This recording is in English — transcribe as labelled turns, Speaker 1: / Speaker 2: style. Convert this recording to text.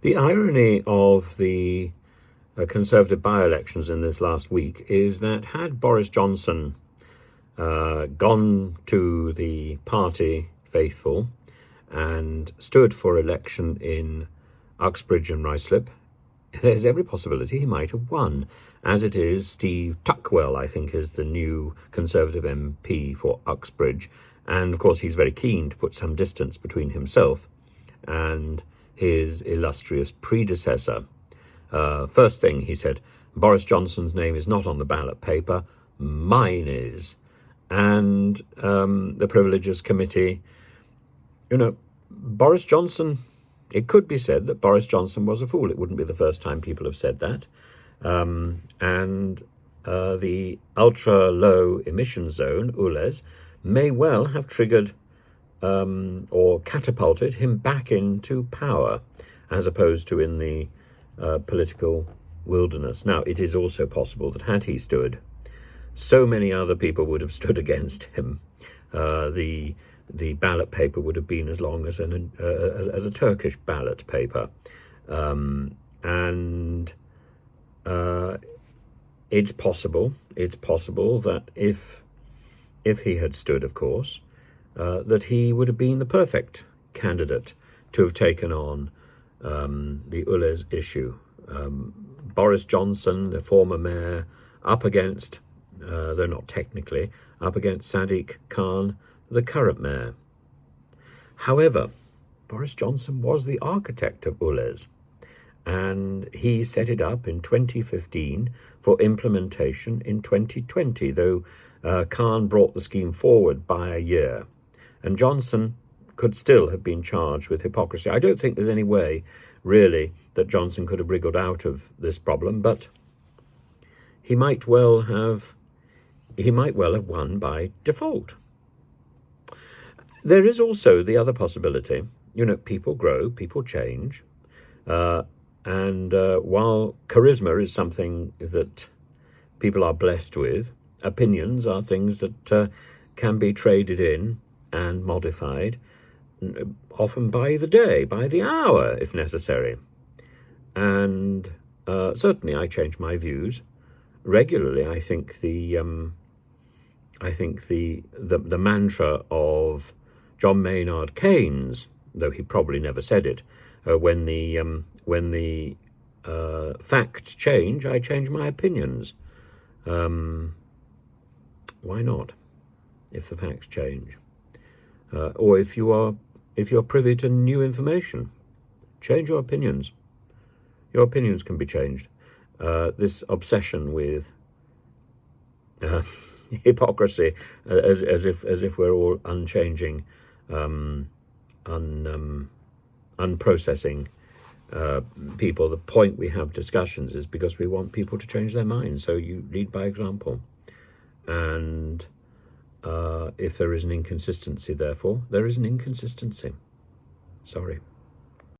Speaker 1: The irony of the Conservative by-elections in this last week is that had Boris Johnson gone to the party faithful and stood for election in Uxbridge and Ruislip, there's every possibility he might have won. As it is, Steve Tuckwell, I think, is the new Conservative MP for Uxbridge. And, of course, he's very keen to put some distance between himself and his illustrious predecessor. First thing, he said, Boris Johnson's name is not on the ballot paper, mine is. And the Privileges Committee, Boris Johnson, it could be said that Boris Johnson was a fool. It wouldn't be the first time people have said that. The ultra-low emission zone, ULEZ, may well have triggered or catapulted him back into power, as opposed to in the political wilderness. Now, it is also possible that had he stood, so many other people would have stood against him. The ballot paper would have been as long as a Turkish ballot paper. It's possible that if he had stood, of course, that he would have been the perfect candidate to have taken on the ULEZ issue. Boris Johnson, the former mayor, up against, though not technically, up against Sadiq Khan, the current mayor. However, Boris Johnson was the architect of ULEZ, and he set it up in 2015 for implementation in 2020, though Khan brought the scheme forward by a year. And Johnson could still have been charged with hypocrisy. I don't think there's any way, really, that Johnson could have wriggled out of this problem, but he might well have won by default. There is also the other possibility, people grow, people change, and while charisma is something that people are blessed with, opinions are things that can be traded in and modified, often by the day, by the hour, if necessary. And certainly I change my views regularly. I think the mantra of John Maynard Keynes, though he probably never said it, when the facts change, I change my opinions. Why not? If the facts change, or if you're privy to new information, change your opinions. Your opinions can be changed. This obsession with hypocrisy, as if we're all unchanging, unprocessing people. The point we have discussions is because we want people to change their minds. So you lead by example. And if there is an inconsistency, therefore, there is an inconsistency. Sorry.